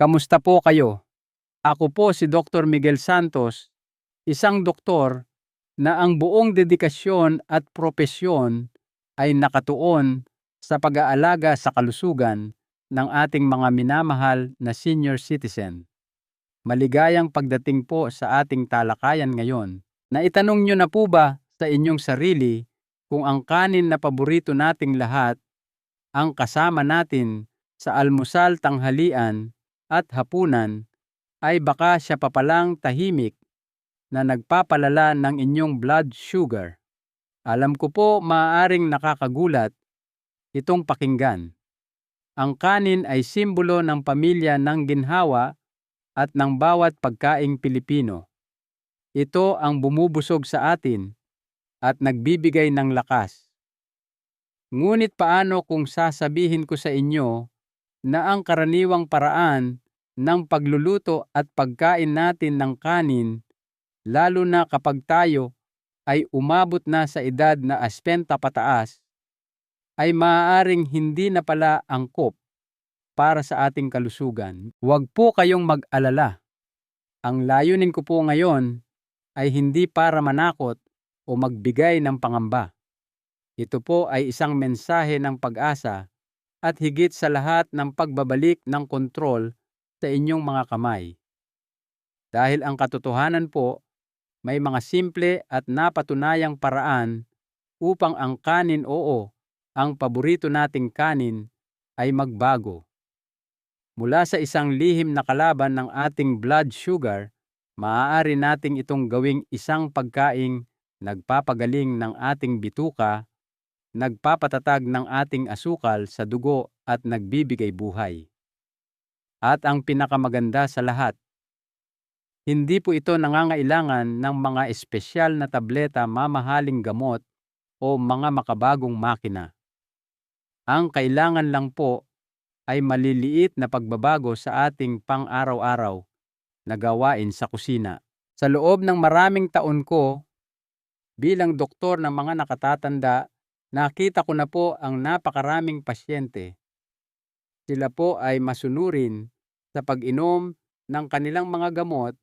Kamusta po kayo? Ako po si Dr. Miguel Santos, isang doktor na ang buong dedikasyon at propesyon ay nakatuon sa pag-aalaga sa kalusugan ng ating mga minamahal na senior citizen. Maligayang pagdating po sa ating talakayan ngayon. Naitanong nyo na po ba sa inyong sarili kung ang kanin na paborito nating lahat ang kasama natin sa almusal, tanghalian at hapunan ay baka siya pa palang tahimik na nagpapalala ng inyong blood sugar? Alam ko po maaaring nakakagulat itong pakinggan. Ang kanin ay simbolo ng pamilya ng ginhawa at ng bawat pagkaing Pilipino. Ito ang bumubusog sa atin at nagbibigay ng lakas. Ngunit paano kung sasabihin ko sa inyo na ang karaniwang paraan ng pagluluto at pagkain natin ng kanin, lalo na kapag tayo ay umabot na sa edad na 80 pataas, ay maaaring hindi na pala angkop para sa ating kalusugan? Huwag po kayong mag-alala. Ang layunin ko po ngayon ay hindi para manakot o magbigay ng pangamba. Ito po ay isang mensahe ng pag-asa at higit sa lahat ng pagbabalik ng kontrol sa inyong mga kamay. Dahil ang katotohanan po, may mga simple at napatunayang paraan upang ang kanin, ang paborito nating kanin, ay magbago. Mula sa isang lihim na kalaban ng ating blood sugar, maaari nating itong gawing isang pagkaing nagpapagaling ng ating bituka, nagpapatatag ng ating asukal sa dugo at nagbibigay buhay. At ang pinakamaganda sa lahat, hindi po ito nangangailangan ng mga espesyal na tableta, mamahaling gamot o mga makabagong makina. Ang kailangan lang po ay maliliit na pagbabago sa ating pang-araw-araw na gawain sa kusina. Sa loob ng maraming taon ko bilang doktor ng mga nakatatanda, nakita ko na po ang napakaraming pasyente. Sila po ay masunurin sa pag-inom ng kanilang mga gamot.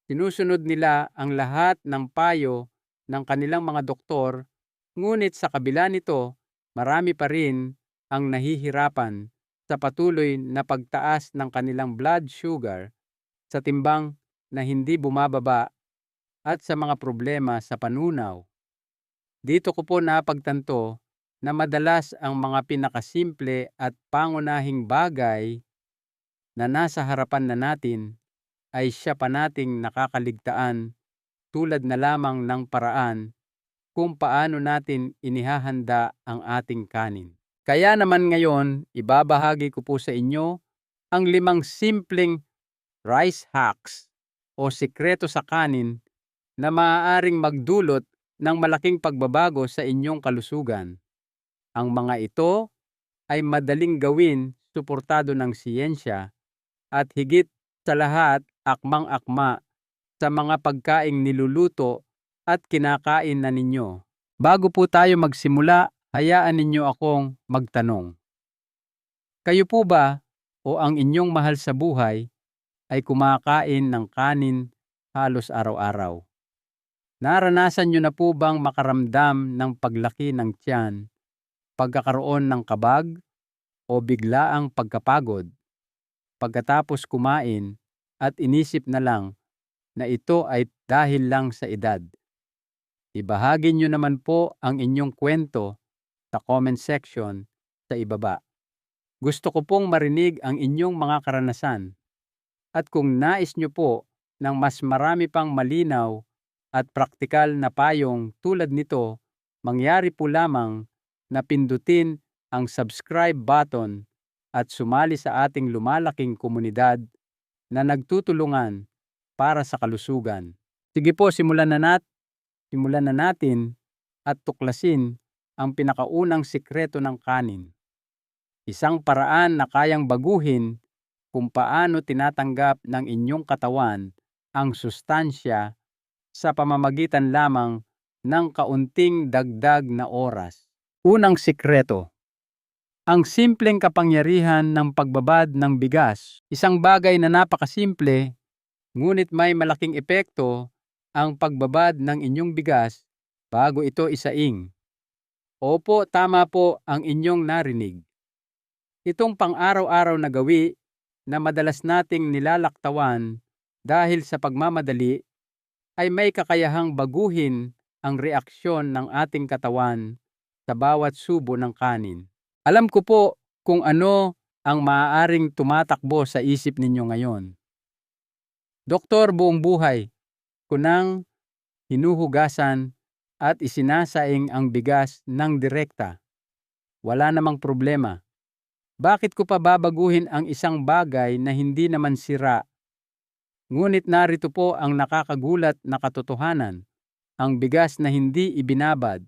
Sinusunod nila ang lahat ng payo ng kanilang mga doktor, ngunit sa kabila nito, marami pa rin ang nahihirapan sa patuloy na pagtaas ng kanilang blood sugar, sa timbang na hindi bumababa at sa mga problema sa panunaw. Dito ko po napagtanto na madalas ang mga pinakasimple at pangunahing bagay na nasa harapan na natin ay siya pa nating nakakaligtaan, tulad na lamang ng paraan kung paano natin inihahanda ang ating kanin. Kaya naman ngayon, ibabahagi ko po sa inyo ang 5 simpleng rice hacks o sikreto sa kanin na maaaring magdulot ng malaking pagbabago sa inyong kalusugan. Ang mga ito ay madaling gawin, suportado ng siyensya, at higit sa lahat, akmang-akma sa mga pagkaing niluluto at kinakain na ninyo. Bago po tayo magsimula, hayaan ninyo akong magtanong. Kayo po ba o ang inyong mahal sa buhay ay kumakain ng kanin halos araw-araw? Naranasan nyo na po bang makaramdam ng paglaki ng tiyan, pagkakaroon ng kabag o biglaang pagkapagod pagkatapos kumain at inisip na lang na ito ay dahil lang sa edad? Ibahagi nyo naman po ang inyong kwento sa comment section sa ibaba. Gusto ko pong marinig ang inyong mga karanasan. At kung nais nyo po ng mas marami pang malinaw at praktikal na payong tulad nito, mangyari po lamang na pindutin ang subscribe button at sumali sa ating lumalaking komunidad na nagtutulungan para sa kalusugan. Sige po, simulan na natin at tuklasin ang pinakaunang sikreto ng kanin. Isang paraan na kayang baguhin kung paano tinatanggap ng inyong katawan ang sustansya sa pamamagitan lamang ng kaunting dagdag na oras. Unang sikreto, Ang simpleng kapangyarihan ng pagbabad ng bigas. Isang bagay na napakasimple, ngunit may malaking epekto ang pagbabad ng inyong bigas bago ito isaing. Opo, tama po ang inyong narinig. Itong pang-araw-araw na gawi na madalas nating nilalaktawan dahil sa pagmamadali ay may kakayahang baguhin ang reaksyon ng ating katawan sa bawat subo ng kanin. Alam ko po kung ano ang maaaring tumatakbo sa isip ninyo ngayon. Doktor, buong buhay ko nang hinuhugasan at isinasaing ang bigas ng direkta. Wala namang problema. Bakit ko pa babaguhin ang isang bagay na hindi naman sira? Ngunit narito po ang nakakagulat na katotohanan. Ang bigas na hindi ibinabad,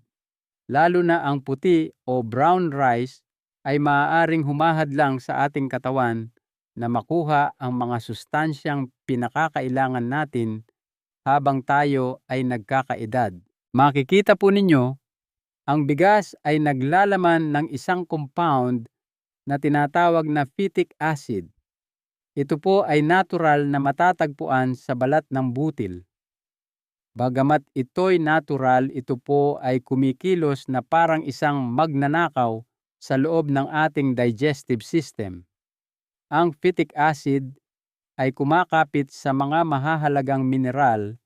lalo na ang puti o brown rice, ay maaaring humahadlang sa ating katawan na makuha ang mga sustansyang pinakakailangan natin habang tayo ay nagkakaedad. Makikita po ninyo, ang bigas ay naglalaman ng isang compound na tinatawag na phytic acid. Ito po ay natural na matatagpuan sa balat ng butil. Bagamat ito'y natural, ito po ay kumikilos na parang isang magnanakaw sa loob ng ating digestive system. Ang phytic acid ay kumakapit sa mga mahahalagang mineral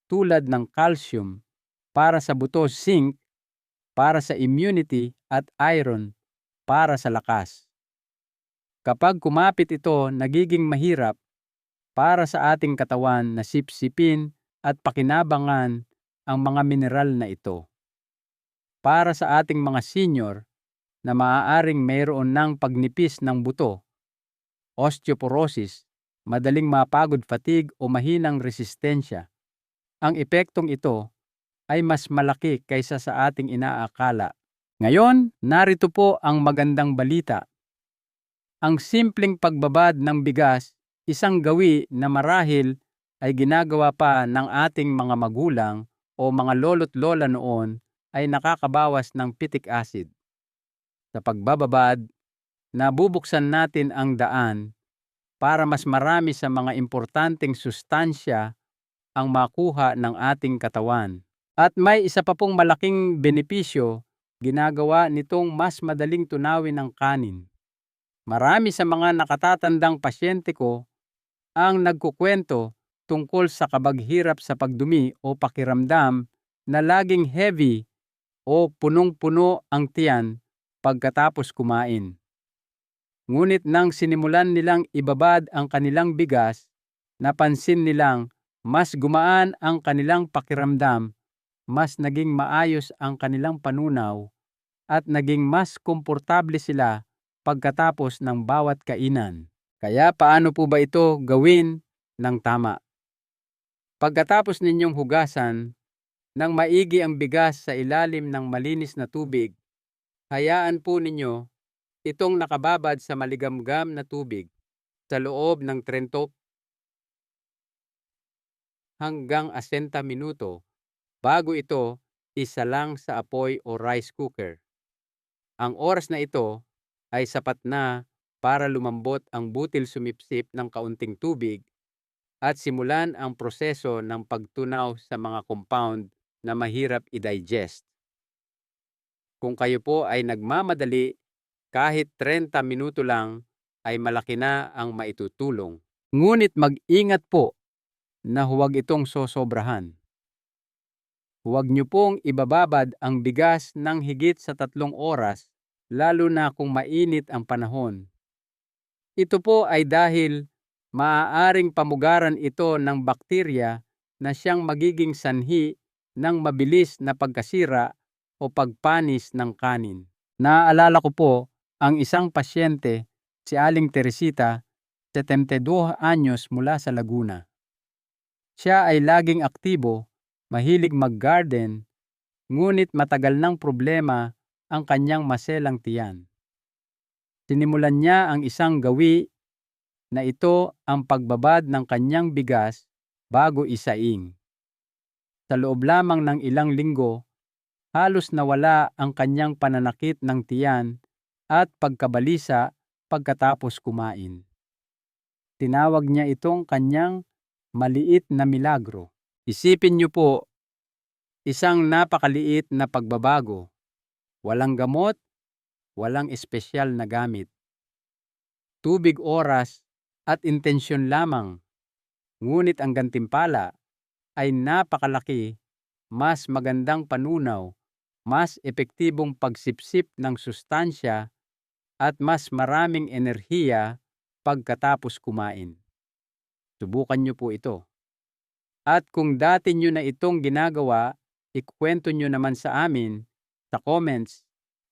tulad ng calcium para sa buto, zinc para sa immunity at iron para sa lakas. Kapag kumapit ito, nagiging mahirap para sa ating katawan na sipsipin at pakinabangan ang mga mineral na ito. Para sa ating mga senior na maaaring mayroon ng pagnipis ng buto, osteoporosis, madaling mapagod, fatigue o mahinang resistensya, ang epektong ito ay mas malaki kaysa sa ating inaakala. Ngayon, narito po ang magandang balita. Ang simpleng pagbabad ng bigas, isang gawi na marahil ay ginagawa pa ng ating mga magulang o mga lolo't lola noon, ay nakakabawas ng phytic acid. Sa pagbababad, nabubuksan natin ang daan para mas marami sa mga importanteng sustansya ang makuha ng ating katawan. At may isa pa pong malaking benepisyo, ginagawa nitong mas madaling tunawin ang kanin. Marami sa mga nakatatandang pasyente ko ang nagkukwento tungkol sa kabaghirap sa pagdumi o pakiramdam na laging heavy o punong-puno ang tiyan pagkatapos kumain. Ngunit nang sinimulan nilang ibabad ang kanilang bigas, napansin nilang mas gumaan ang kanilang pakiramdam, mas naging maayos ang kanilang panunaw, at naging mas komportable sila pagkatapos ng bawat kainan. Kaya paano po ba ito gawin ng tama? Pagkatapos ninyong hugasan ng maigi ang bigas sa ilalim ng malinis na tubig, hayaan po ninyo itong nakababad sa maligamgam na tubig sa loob ng 30 hanggang 60 minuto bago ito isalang sa apoy o rice cooker. Ang oras na ito ay sapat na para lumambot ang butil, sumipsip ng kaunting tubig at simulan ang proseso ng pagtunaw sa mga compound na mahirap i-digest. Kung kayo po ay nagmamadali, kahit 30 minuto lang ay malaki na ang maitutulong. Ngunit mag-ingat po na huwag itong sosobrahan. Huwag niyo pong ibababad ang bigas ng higit sa 3 oras, lalo na kung mainit ang panahon. Ito po ay dahil maaaring pamugaran ito ng bakterya na siyang magiging sanhi ng mabilis na pagkasira o pagpanis ng kanin. Naaalala ko po ang isang pasyente, si Aling Teresita, 72 anyos, mula sa Laguna. Siya ay laging aktibo, mahilig mag-garden, ngunit matagal ng problema ang kanyang maselang tiyan. Sinimulan niya ang isang gawi na ito, ang pagbabad ng kanyang bigas bago isaing. Sa loob lamang ng ilang linggo, halos nawala ang kanyang pananakit ng tiyan at pagkabalisa pagkatapos kumain. Tinawag niya itong kanyang maliit na milagro. Isipin niyo po, isang napakaliit na pagbabago. Walang gamot, walang espesyal na gamit. Tubig, oras, at intensyon lamang. Ngunit ang gantimpala ay napakalaki, mas magandang panunaw, mas epektibong pagsipsip ng sustansya, at mas maraming enerhiya pagkatapos kumain. Subukan niyo po ito. At kung dati niyo na itong ginagawa, ikwento niyo naman sa amin sa comments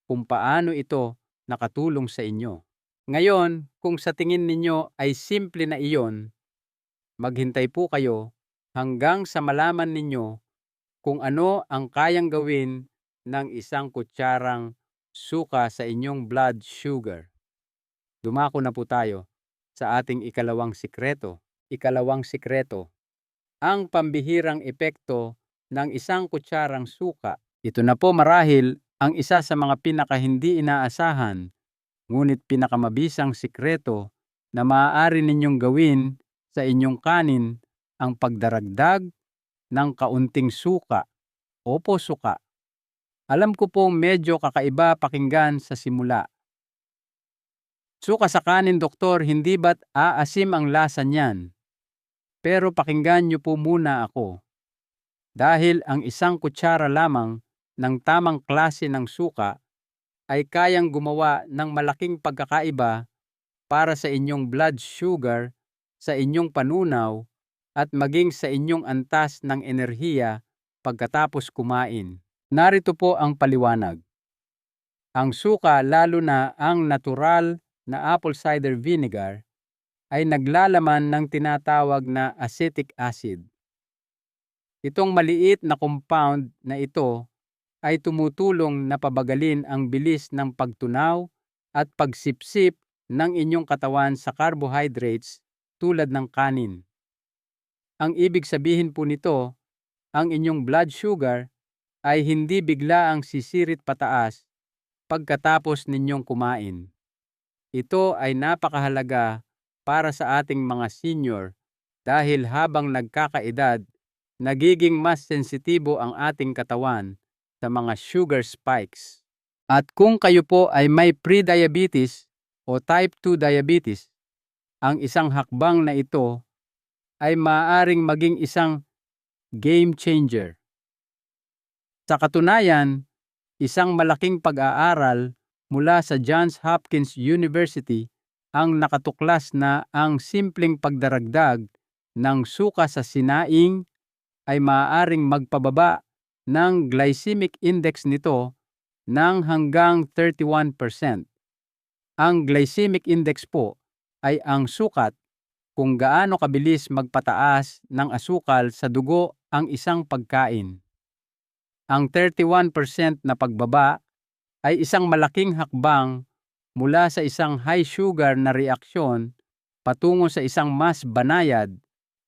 kung paano ito nakatulong sa inyo. Ngayon, kung sa tingin ninyo ay simple na iyon, maghintay po kayo hanggang sa malaman ninyo kung ano ang kayang gawin ng isang kutsarang suka sa inyong blood sugar. Dumako na po tayo sa ating ikalawang sikreto. Ikalawang sikreto, ang pambihirang epekto ng isang kutsarang suka. Ito na po marahil ang isa sa mga pinaka-hindi inaasahan, ngunit pinakamabisang sikreto na maaari ninyong gawin sa inyong kanin, ang pagdaragdag ng kaunting suka. Opo, suka. Alam ko pong medyo kakaiba pakinggan sa simula. Suka sa kanin, doktor, hindi ba't aasim ang lasa niyan? Pero pakinggan niyo po muna ako. Dahil ang isang kutsara lamang ng tamang klase ng suka ay kayang gumawa ng malaking pagkakaiba para sa inyong blood sugar, sa inyong panunaw, at maging sa inyong antas ng enerhiya pagkatapos kumain. Narito po ang paliwanag. Ang suka, lalo na ang natural na apple cider vinegar, ay naglalaman ng tinatawag na acetic acid. Itong maliit na compound na ito ay tumutulong na pabagalin ang bilis ng pagtunaw at pagsipsip ng inyong katawan sa carbohydrates tulad ng kanin. Ang ibig sabihin po nito, ang inyong blood sugar ay hindi biglaang sisirit pataas pagkatapos ninyong kumain. Ito ay napakahalaga para sa ating mga senior dahil habang nagkakaedad, nagiging mas sensitibo ang ating katawan sa mga sugar spikes. At kung kayo po ay may pre-diabetes o type 2 diabetes, ang isang hakbang na ito ay maaaring maging isang game changer. Sa katunayan, isang malaking pag-aaral mula sa Johns Hopkins University ang nakatuklas na ang simpleng pagdaragdag ng suka sa sinaing ay maaaring magpababa ng glycemic index nito ng hanggang 31%. Ang glycemic index po ay ang sukat kung gaano kabilis magpataas ng asukal sa dugo ang isang pagkain. Ang 31% na pagbaba ay isang malaking hakbang mula sa isang high sugar na reaksyon patungo sa isang mas banayad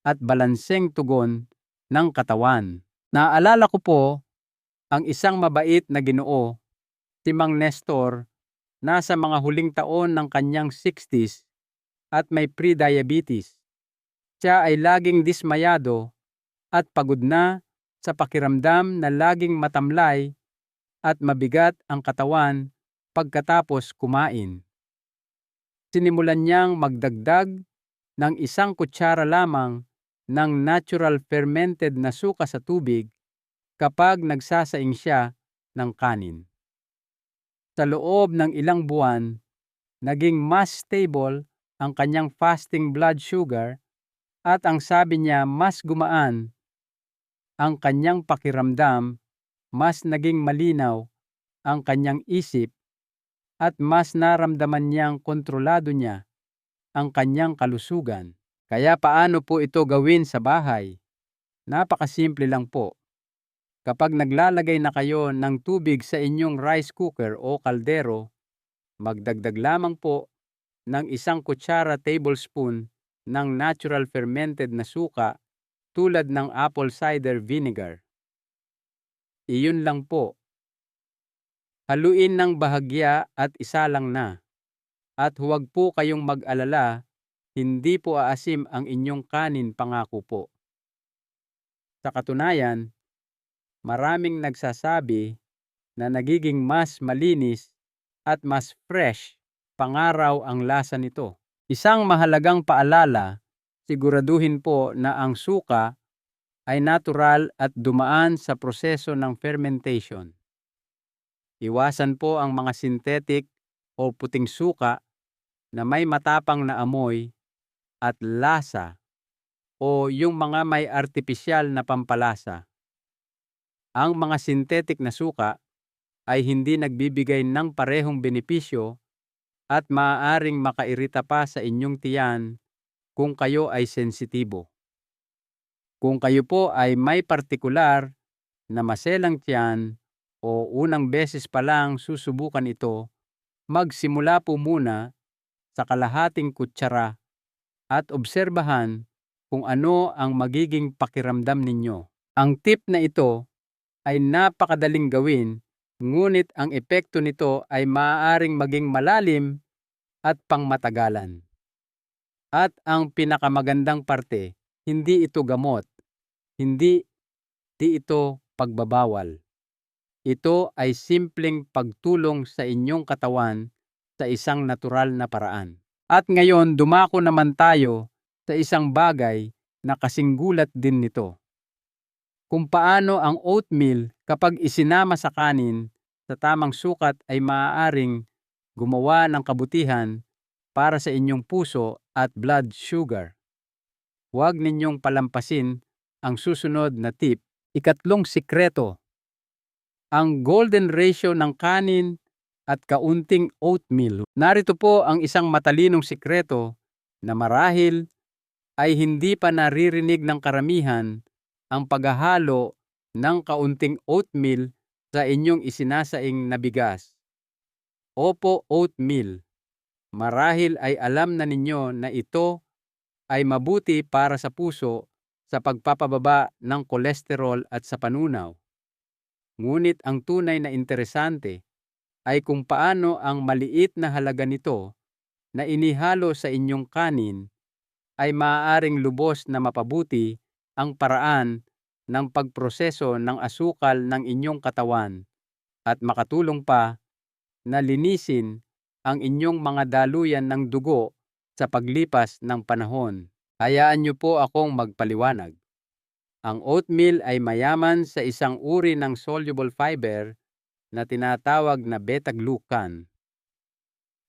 at balanseng tugon ng katawan. Naalala ko po ang isang mabait na Ginoo, si Mang Nestor, nasa mga huling taon ng kanyang 60s at may pre-diabetes. Siya ay laging dismayado at pagod na sa pakiramdam na laging matamlay at mabigat ang katawan pagkatapos kumain. Sinimulan niyang magdagdag ng 1 kutsara lamang ng natural fermented na suka sa tubig kapag nagsasaing siya ng kanin. Sa loob ng ilang buwan, naging mas stable ang kanyang fasting blood sugar at ang sabi niya mas gumaan ang kanyang pakiramdam, mas naging malinaw ang kanyang isip, at mas naramdaman niyang kontrolado niya ang kanyang kalusugan. Kaya paano po ito gawin sa bahay? Napakasimple lang po. Kapag naglalagay na kayo ng tubig sa inyong rice cooker o kaldero, magdagdag lamang po ng 1 kutsara tablespoon ng natural fermented na suka tulad ng apple cider vinegar. Iyon lang po. Haluin ng bahagya at isalang na. At huwag po kayong mag-alala, hindi po aasim ang inyong kanin, pangako po. Sa katunayan, maraming nagsasabi na nagiging mas malinis at mas fresh pangaraw ang lasa nito. Isang mahalagang paalala, siguraduhin po na ang suka ay natural at dumaan sa proseso ng fermentation. Iwasan po ang mga synthetic o puting suka na may matapang na amoy at lasa o yung mga may artipisyal na pampalasa. Ang mga synthetic na suka ay hindi nagbibigay ng parehong benepisyo at maaaring makairita pa sa inyong tiyan kung kayo ay sensitibo. Kung kayo po ay may partikular na maselang tiyan o unang beses pa lang susubukan ito, magsimula po muna sa kalahating kutsara at obserbahan kung ano ang magiging pakiramdam ninyo. Ang tip na ito ay napakadaling gawin, ngunit ang epekto nito ay maaaring maging malalim at pangmatagalan. At ang pinakamagandang parte, hindi ito gamot, hindi ito pagbabawal. Ito ay simpleng pagtulong sa inyong katawan sa isang natural na paraan. At ngayon, dumako naman tayo sa isang bagay na kasing gulat din nito. Kung paano ang oatmeal kapag isinama sa kanin sa tamang sukat ay maaaring gumawa ng kabutihan para sa inyong puso at blood sugar. Huwag ninyong palampasin ang susunod na tip. Ikatlong sikreto, ang golden ratio ng kanin at kaunting oatmeal. Narito po ang isang matalinong sikreto na marahil ay hindi pa naririnig ng karamihan: ang paghahalo ng kaunting oatmeal sa inyong isinasaing na bigas. Opo, oatmeal. Marahil ay alam na ninyo na ito ay mabuti para sa puso sa pagpapababa ng kolesterol at sa panunaw. Ngunit ang tunay na interesante ay kung paano ang maliit na halaga nito na inihalo sa inyong kanin ay maaaring lubos na mapabuti ang paraan ng pagproseso ng asukal ng inyong katawan at makatulong pa na linisin ang inyong mga daluyan ng dugo sa paglipas ng panahon. Hayaan niyo po akong magpaliwanag. Ang oatmeal ay mayaman sa isang uri ng soluble fiber na tinatawag na beta-glucan.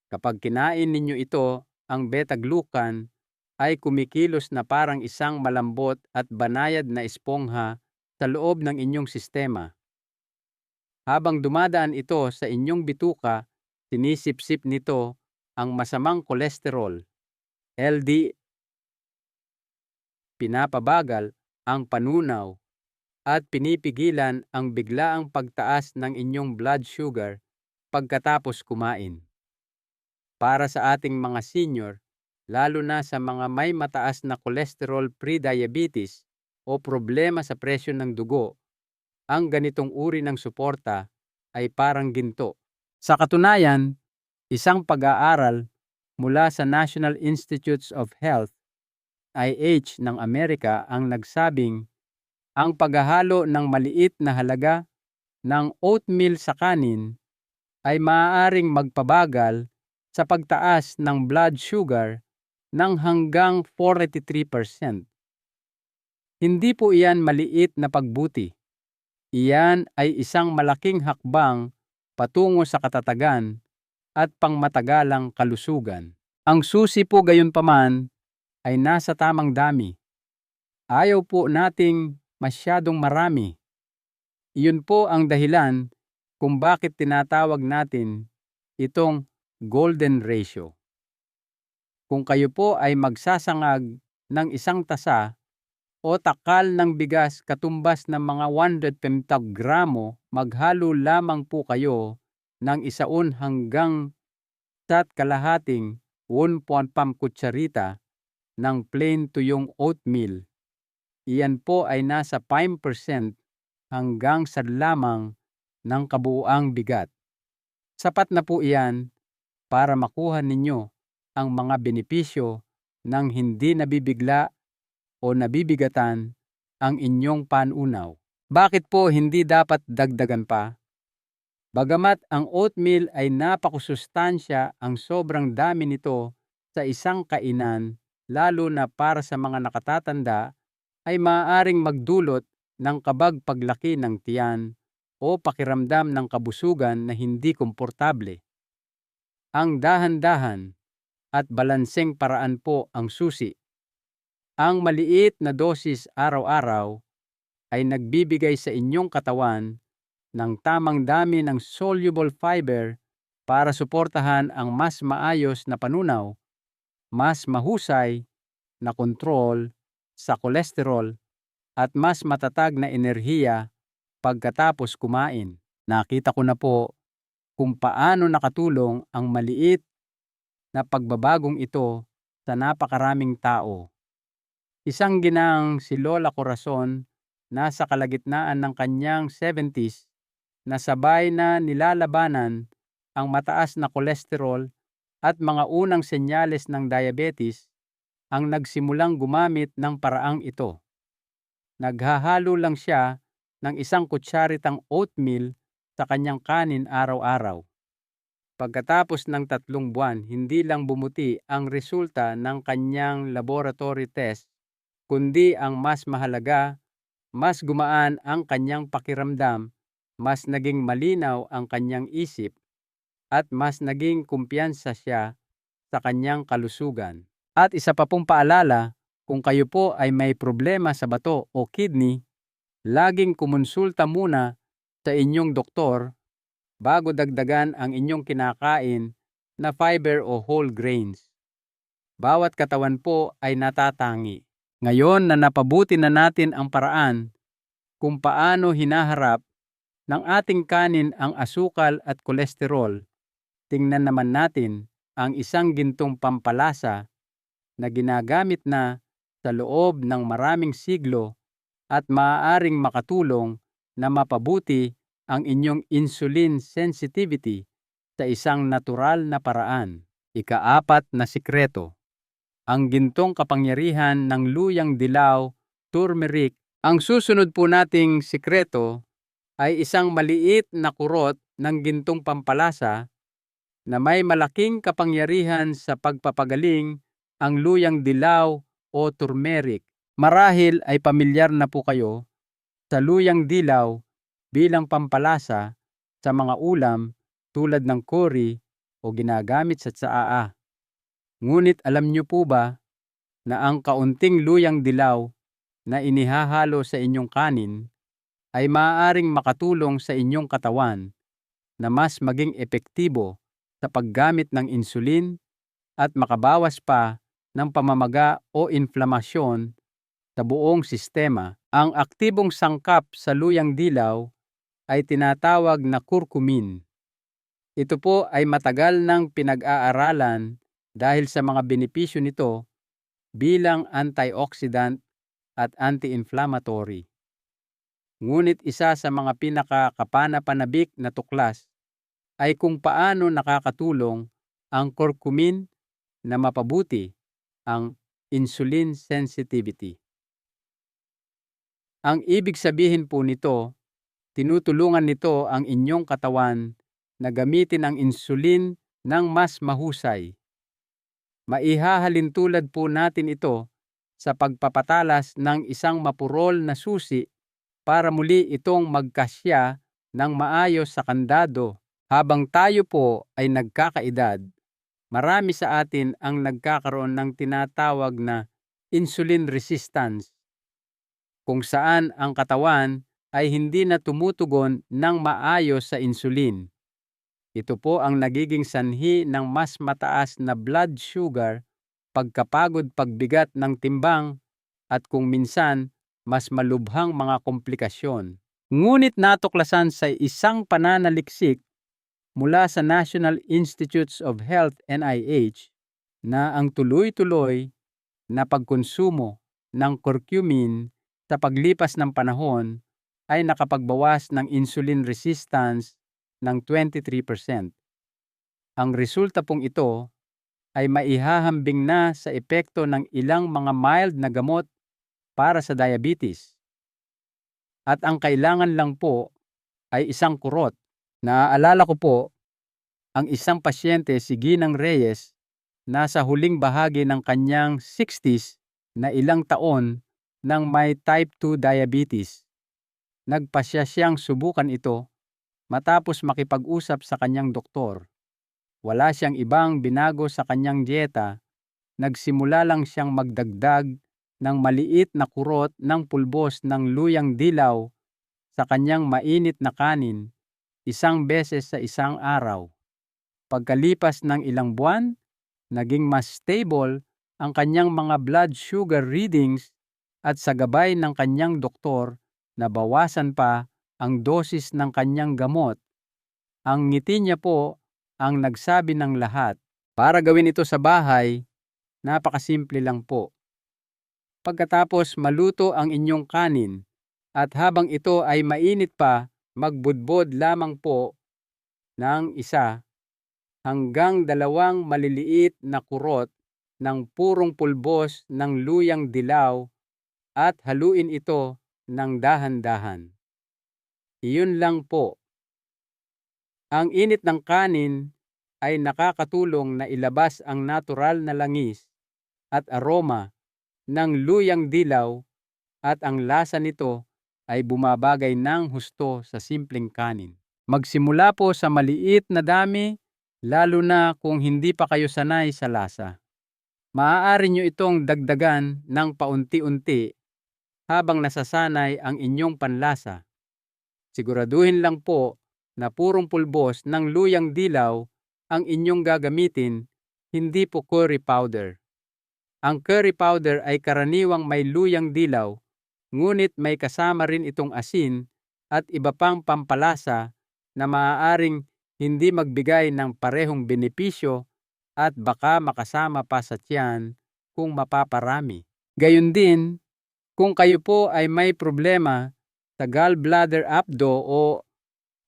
Kapag kinain ninyo ito, ang beta-glucan ay kumikilos na parang isang malambot at banayad na espongha sa loob ng inyong sistema. Habang dumadaan ito sa inyong bituka, sinisipsip nito ang masamang kolesterol, LDL, pinapabagal ang panunaw, at pinipigilan ang biglaang pagtaas ng inyong blood sugar pagkatapos kumain. Para sa ating mga senior, lalo na sa mga may mataas na cholesterol pre-diabetes o problema sa presyon ng dugo, ang ganitong uri ng suporta ay parang ginto. Sa katunayan, isang pag-aaral mula sa National Institutes of Health, NIH ng Amerika ang nagsabing ang paghahalo ng maliit na halaga ng oatmeal sa kanin ay maaaring magpabagal sa pagtaas ng blood sugar ng hanggang 43%. Hindi po iyan maliit na pagbuti. Iyan ay isang malaking hakbang patungo sa katatagan at pangmatagalang kalusugan. Ang susi po gayunpaman ay nasa tamang dami. Ayaw po nating masyadong marami. Iyon po ang dahilan kung bakit tinatawag natin itong golden ratio. Kung kayo po ay magsasangag ng isang tasa o takal ng bigas katumbas ng mga 150 gramo, maghalo lamang po kayo ng 1 hanggang 1.5 kutsarita ng plain tuyong oatmeal. Iyan po ay nasa 5% hanggang sa lamang ng kabuuang bigat. Sapat na po iyan para makuha ninyo ang mga benepisyo ng hindi nabibigla o nabibigatan ang inyong panunaw. Bakit po hindi dapat dagdagan pa? Bagamat ang oatmeal ay napakasustansya, ang sobrang dami nito sa isang kainan, lalo na para sa mga nakatatanda, ay maaaring magdulot ng kabag paglaki ng tiyan o pakiramdam ng kabusugan na hindi komportable. Ang dahan-dahan at balanseng paraan po ang susi. Ang maliit na dosis araw-araw ay nagbibigay sa inyong katawan ng tamang dami ng soluble fiber para suportahan ang mas maayos na panunaw, mas mahusay na kontrol sa kolesterol at mas matatag na enerhiya pagkatapos kumain. Nakita ko na po kung paano nakatulong ang maliit na pagbabagong ito sa napakaraming tao. Isang ginang si Lola Corazon, nasa kalagitnaan ng kanyang 70s, na sabay na nilalabanan ang mataas na kolesterol at mga unang senyales ng diabetes, ang nagsimulang gumamit ng paraang ito. Naghahalo lang siya ng 1 kutsaritang oatmeal sa kanyang kanin araw-araw. Pagkatapos ng 3 buwan, hindi lang bumuti ang resulta ng kanyang laboratory test, kundi ang mas mahalaga, mas gumaan ang kanyang pakiramdam, mas naging malinaw ang kanyang isip, at mas naging kumpiyansa siya sa kanyang kalusugan. At isa pa pong paalala, kung kayo po ay may problema sa bato o kidney, laging kumonsulta muna sa inyong doktor bago dagdagan ang inyong kinakain na fiber o whole grains. Bawat katawan po ay natatangi. Ngayon na napabuti na natin ang paraan kung paano hinaharap ng ating kanin ang asukal at kolesterol, tingnan naman natin ang isang gintong pampalasa na ginagamit na sa loob ng maraming siglo at maaaring makatulong na mapabuti ang inyong insulin sensitivity sa isang natural na paraan. Ika-4 na sikreto. Ang gintong kapangyarihan ng luyang dilaw, turmeric. Ang susunod po nating sikreto ay isang maliit na kurot ng gintong pampalasa na may malaking kapangyarihan sa pagpapagaling. Ang luyang dilaw o turmeric. Marahil ay pamilyar na po kayo sa luyang dilaw bilang pampalasa sa mga ulam tulad ng curry o ginagamit sa tsaa. Ngunit alam niyo po ba na ang kaunting luyang dilaw na inihahalo sa inyong kanin ay maaaring makatulong sa inyong katawan na mas maging epektibo sa paggamit ng insulin at makabawas pa ng pamamaga o inflamasyon sa buong sistema? Ang aktibong sangkap sa luyang dilaw ay tinatawag na curcumin. Ito po ay matagal nang pinag-aaralan dahil sa mga benepisyo nito bilang antioxidant at anti-inflammatory. Ngunit isa sa mga pinakakapana-panabik na tuklas ay kung paano nakakatulong ang curcumin na mapabuti ang insulin sensitivity. Ang ibig sabihin po nito, tinutulungan nito ang inyong katawan na gamitin ang insulin ng mas mahusay. Maihahalin tulad po natin ito sa pagpapatalas ng isang mapurol na susi para muli itong magkasya ng maayos sa kandado. Habang tayo po ay nagkakaedad, marami sa atin ang nagkakaroon ng tinatawag na insulin resistance, kung saan ang katawan ay hindi na tumutugon ng maayos sa insulin. Ito po ang nagiging sanhi ng mas mataas na blood sugar, pagkapagod, pagbigat ng timbang, at kung minsan, mas malubhang mga komplikasyon. Ngunit natuklasan sa isang pananaliksik mula sa National Institutes of Health NIH na ang tuloy-tuloy na pagkonsumo ng curcumin sa paglipas ng panahon ay nakapagbawas ng insulin resistance ng 23%. Ang resulta pong ito ay maihahambing na sa epekto ng ilang mga mild na gamot para sa diabetes. At ang kailangan lang po ay isang kurot. Naaalala ko po ang isang pasyente, si Ginang Reyes, nasa huling bahagi ng kanyang 60s na ilang taon nang may type 2 diabetes. Nagpasya siyang subukan ito matapos makipag-usap sa kanyang doktor. Wala siyang ibang binago sa kanyang dieta, nagsimula lang siyang magdagdag ng maliit na kurot ng pulbos ng luyang dilaw sa kanyang mainit na kanin, isang beses sa isang araw. Pagkalipas ng ilang buwan, naging mas stable ang kanyang mga blood sugar readings at sa gabay ng kanyang doktor, nabawasan pa ang dosis ng kanyang gamot. Ang ngiti niya po ang nagsabi ng lahat. Para gawin ito sa bahay, napakasimple lang po. Pagkatapos maluto ang inyong kanin at habang ito ay mainit pa, magbudbod lamang po ng 1 hanggang 2 maliliit na kurot ng purong pulbos ng luyang dilaw at haluin ito ng dahan-dahan. Iyon lang po. Ang init ng kanin ay nakakatulong na ilabas ang natural na langis at aroma ng luyang dilaw at ang lasa nito ay bumabagay ng husto sa simpleng kanin. Magsimula po sa maliit na dami, lalo na kung hindi pa kayo sanay sa lasa. Maaari nyo itong dagdagan ng paunti-unti habang nasasanay ang inyong panlasa. Siguraduhin lang po na purong pulbos ng luyang dilaw ang inyong gagamitin, hindi po curry powder. Ang curry powder ay karaniwang may luyang dilaw, ngunit may kasama rin itong asin at iba pang pampalasa na maaaring hindi magbigay ng parehong benepisyo at baka makasama pa sa tiyan kung mapaparami. Gayun din, kung kayo po ay may problema sa gallbladder abdo o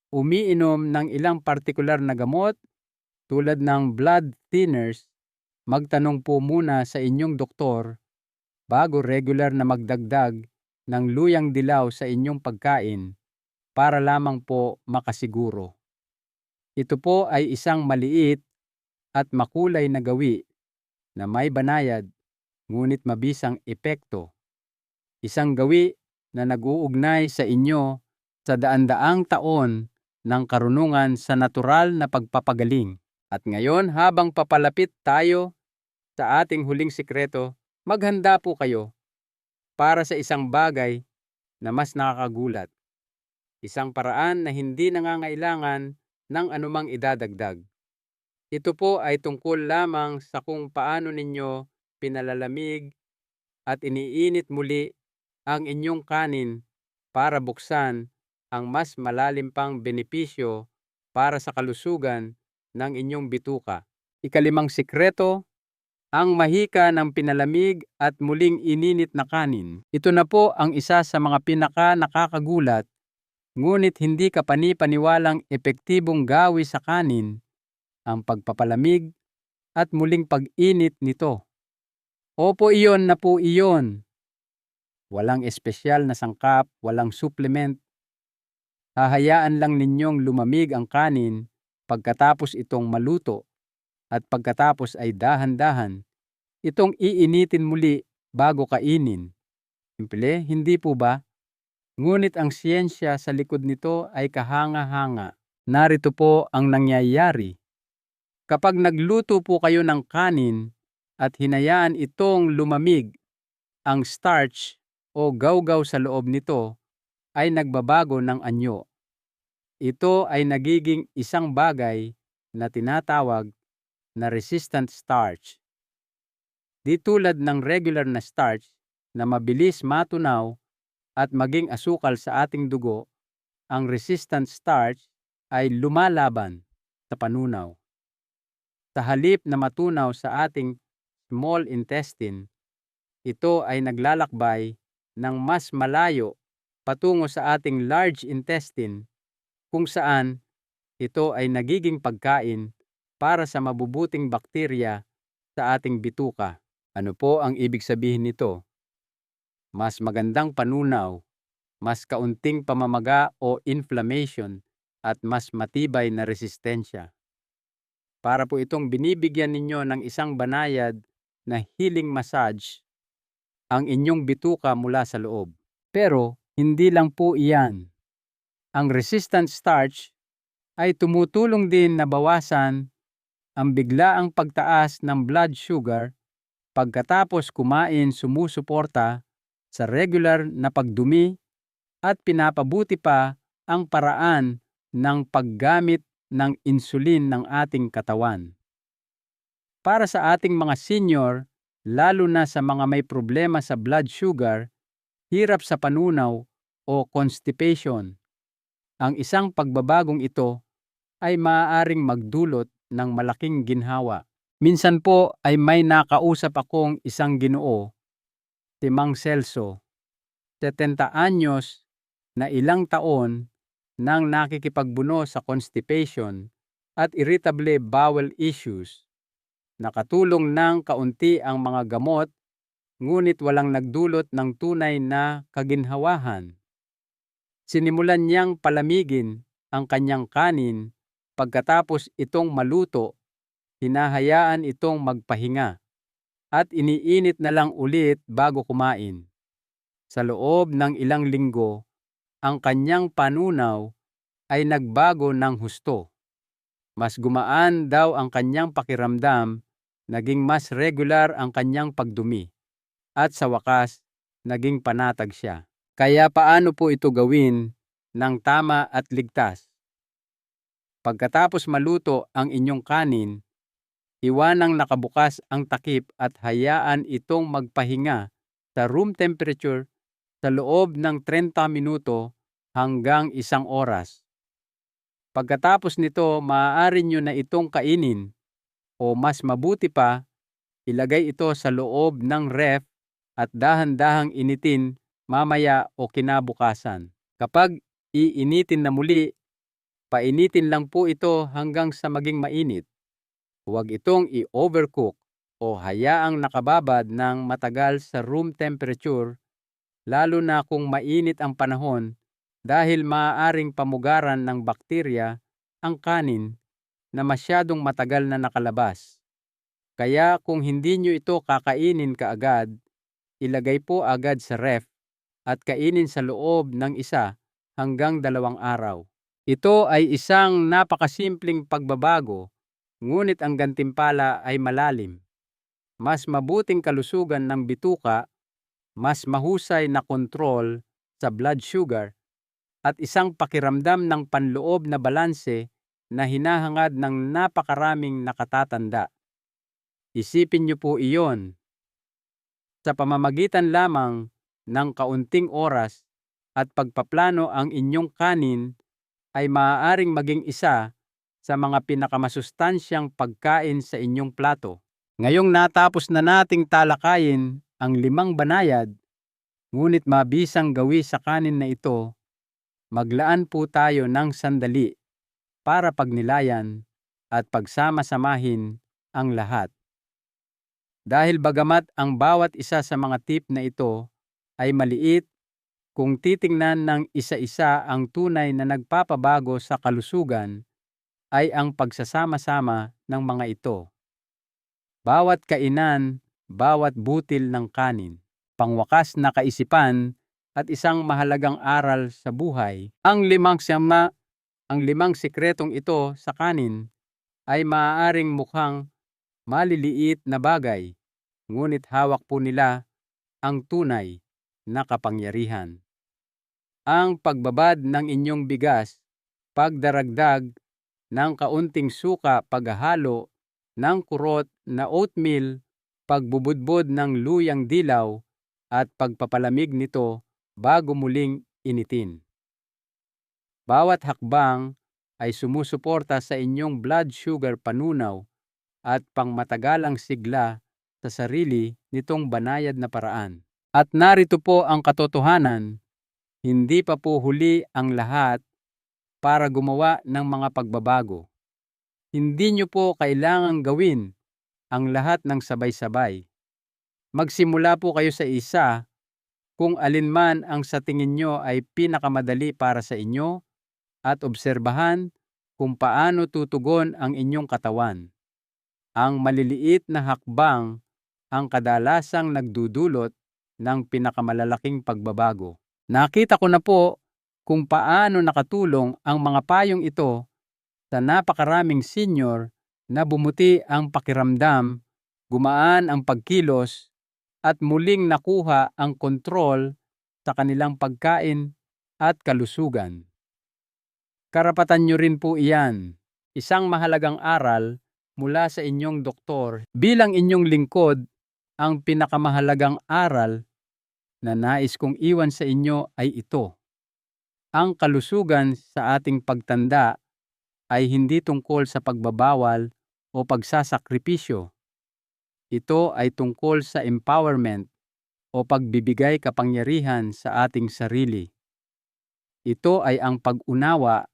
umiinom ng ilang partikular na gamot tulad ng blood thinners, magtanong po muna sa inyong doktor bago regular na magdagdag ng luyang dilaw sa inyong pagkain para lamang po makasiguro. Ito po ay isang maliit at makulay na gawi na may banayad ngunit mabisang epekto. Isang gawi na nag-uugnay sa inyo sa daan-daang taon ng karunungan sa natural na pagpapagaling. At ngayon, habang papalapit tayo sa ating huling sikreto, maghanda po kayo para sa isang bagay na mas nakakagulat. Isang paraan na hindi nangangailangan ng anumang idadagdag. Ito po ay tungkol lamang sa kung paano ninyo pinalalamig at iniinit muli ang inyong kanin para buksan ang mas malalim pang benepisyo para sa kalusugan ng inyong bituka. Ika-5 sikreto, ang mahika ng pinalamig at muling ininit na kanin. Ito na po ang isa sa mga pinaka-nakakagulat, ngunit hindi kapani-paniwalang epektibong gawi sa kanin, ang pagpapalamig at muling pag-init nito. Opo, iyon na po iyon. Walang espesyal na sangkap, walang supplement. Hahayaan lang ninyong lumamig ang kanin pagkatapos itong maluto at pagkatapos ay dahan-dahan itong iinitin muli bago kainin. Simple, hindi po ba? Ngunit ang siyensya sa likod nito ay kahanga-hanga. Narito po ang nangyayari. Kapag nagluto po kayo ng kanin at hinayaan itong lumamig, ang starch o gawgaw sa loob nito ay nagbabago ng anyo. Ito ay nagiging isang bagay na tinatawag na resistant starch. Di tulad ng regular na starch na mabilis matunaw at maging asukal sa ating dugo, ang resistant starch ay lumalaban sa panunaw. Sa halip na matunaw sa ating small intestine, ito ay naglalakbay ng mas malayo patungo sa ating large intestine kung saan ito ay nagiging pagkain para sa mabubuting bakterya sa ating bituka. Ano po ang ibig sabihin nito? Mas magandang panunaw, mas kaunting pamamaga o inflammation, at mas matibay na resistensya. Para po itong binibigyan ninyo ng isang banayad na healing massage ang inyong bituka mula sa loob. Pero hindi lang po iyan. Ang resistant starch ay tumutulong din na bawasan ang biglaang pagtaas ng blood sugar pagkatapos kumain, sumusuporta sa regular na pagdumi at pinapabuti pa ang paraan ng paggamit ng insulin ng ating katawan. Para sa ating mga senior, lalo na sa mga may problema sa blood sugar, hirap sa panunaw o constipation, ang isang pagbabagong ito ay maaaring magdulot ng malaking ginhawa. Minsan po ay may nakausap akong isang Ginoo, si Mang Celso, 70 anyos na ilang taon nang nakikipagbuno sa constipation at irritable bowel issues. Nakatulong ng kaunti ang mga gamot, ngunit walang nagdulot ng tunay na kaginhawahan. Sinimulan niyang palamigin ang kanyang kanin pagkatapos itong maluto, hinahayaan itong magpahinga at iniinit na lang ulit bago kumain. Sa loob ng ilang linggo, ang kanyang panunaw ay nagbago ng husto. Mas gumaan daw ang kanyang pakiramdam, naging mas regular ang kanyang pagdumi, at sa wakas, naging panatag siya. Kaya paano po ito gawin ng tama at ligtas? Pagkatapos maluto ang inyong kanin, iwanang nakabukas ang takip at hayaan itong magpahinga sa room temperature sa loob ng 30 minuto hanggang 1 oras. Pagkatapos nito, maaari nyo na itong kainin o mas mabuti pa, ilagay ito sa loob ng ref at dahan-dahang initin mamaya o kinabukasan. Kapag iinitin na muli, painitin lang po ito hanggang sa maging mainit. Huwag itong i-overcook o hayaang nakababad ng matagal sa room temperature, lalo na kung mainit ang panahon, dahil maaaring pamugaran ng bakterya ang kanin na masyadong matagal na nakalabas. Kaya kung hindi nyo ito kakainin kaagad, ilagay po agad sa ref at kainin sa loob ng 1 hanggang 2 araw. Ito ay isang napakasimpleng pagbabago, ngunit ang gantimpala ay malalim. Mas mabuting kalusugan ng bituka, mas mahusay na kontrol sa blood sugar, at isang pakiramdam ng panloob na balanse na hinahangad ng napakaraming nakatatanda. Isipin niyo po iyon. Sa pamamagitan lamang ng kaunting oras at pagpaplano, ang inyong kanin ay maaaring maging isa sa mga pinakamasustansyang pagkain sa inyong plato. Ngayong natapos na nating talakayin ang 5 banayad, ngunit mabisang gawi sa kanin na ito, maglaan po tayo ng sandali para pagnilayan at pagsama-samahin ang lahat. Dahil bagamat ang bawat isa sa mga tip na ito ay maliit, kung titingnan ng isa-isa, ang tunay na nagpapabago sa kalusugan ay ang pagsasama-sama ng mga ito. Bawat kainan, bawat butil ng kanin, pangwakas na kaisipan at isang mahalagang aral sa buhay. Ang 5 sikretong ito sa kanin ay maaaring mukhang maliliit na bagay, ngunit hawak po nila ang tunay na kapangyarihan. Ang pagbabad ng inyong bigas, pagdaragdag ng kaunting suka, paghahalo ng kurot na oatmeal, pagbubudbod ng luyang dilaw, at pagpapalamig nito bago muling initin. Bawat hakbang ay sumusuporta sa inyong blood sugar panunaw at pangmatagalang sigla sa sarili nitong banayad na paraan. At narito po ang katotohanan, hindi pa po huli ang lahat. Para gumawa ng mga pagbabago, Hindi nyo po kailangang gawin ang lahat ng sabay-sabay. Magsimula po kayo sa isa kung alinman ang sa tingin nyo ay pinakamadali para sa inyo at obserbahan kung paano tutugon ang inyong katawan. Ang maliliit na hakbang ang kadalasang nagdudulot ng pinakamalalaking pagbabago. Nakita ko na po kung paano nakatulong ang mga payong ito sa napakaraming senior na bumuti ang pakiramdam, gumaan ang pagkilos, at muling nakuha ang kontrol sa kanilang pagkain at kalusugan. Karapatan nyo rin po iyan, isang mahalagang aral mula sa inyong doktor. Bilang inyong lingkod, ang pinakamahalagang aral na nais kong iwan sa inyo ay ito. Ang kalusugan sa ating pagtanda ay hindi tungkol sa pagbabawal o pagsasakripisyo. Ito ay tungkol sa empowerment o pagbibigay kapangyarihan sa ating sarili. Ito ay ang pag-unawa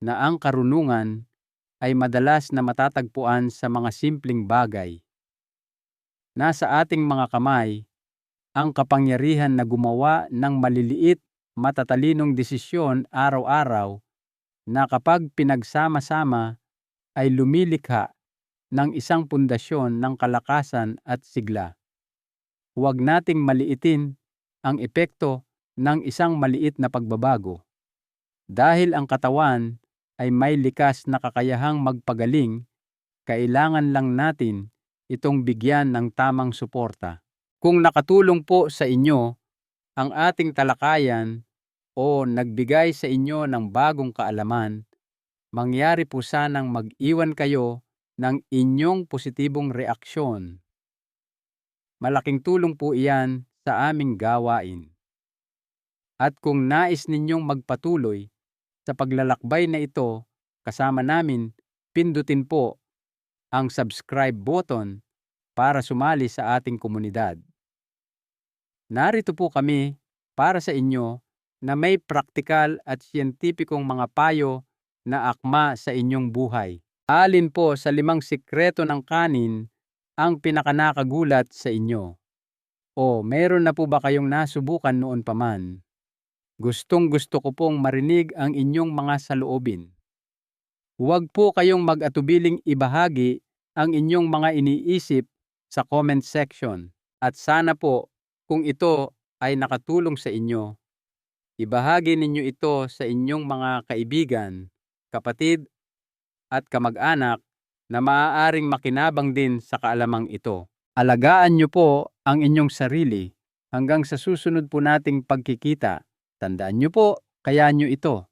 na ang karunungan ay madalas na matatagpuan sa mga simpleng bagay. Nasa ating mga kamay ang kapangyarihan na gumawa ng maliliit, matatalinong desisyon araw-araw na kapag pinagsama-sama ay lumilikha ng isang pundasyon ng kalakasan at sigla. Huwag nating maliitin ang epekto ng isang maliit na pagbabago. Dahil ang katawan ay may likas na kakayahang magpagaling, kailangan lang natin itong bigyan ng tamang suporta. Kung nakatulong po sa inyo ang ating talakayan o nagbigay sa inyo ng bagong kaalaman, mangyari po sanang mag-iwan kayo ng inyong positibong reaksyon. Malaking tulong po iyan sa aming gawain. At kung nais ninyong magpatuloy sa paglalakbay na ito kasama namin, pindutin po ang subscribe button para sumali sa ating komunidad. Narito po kami para sa inyo na may praktikal at siyentipikong mga payo na akma sa inyong buhay. Alin po sa 5 sikreto ng kanin ang pinakanakagulat sa inyo? O meron na po ba kayong nasubukan noon pa man? Gustong-gusto ko pong marinig ang inyong mga saloobin. Huwag po kayong mag-atubiling ibahagi ang inyong mga iniisip sa comment section. At sana po, kung ito ay nakatulong sa inyo, ibahagi ninyo ito sa inyong mga kaibigan, kapatid, at kamag-anak na maaaring makinabang din sa kaalamang ito. Alagaan nyo po ang inyong sarili hanggang sa susunod po nating pagkikita. Tandaan nyo po, kaya nyo ito.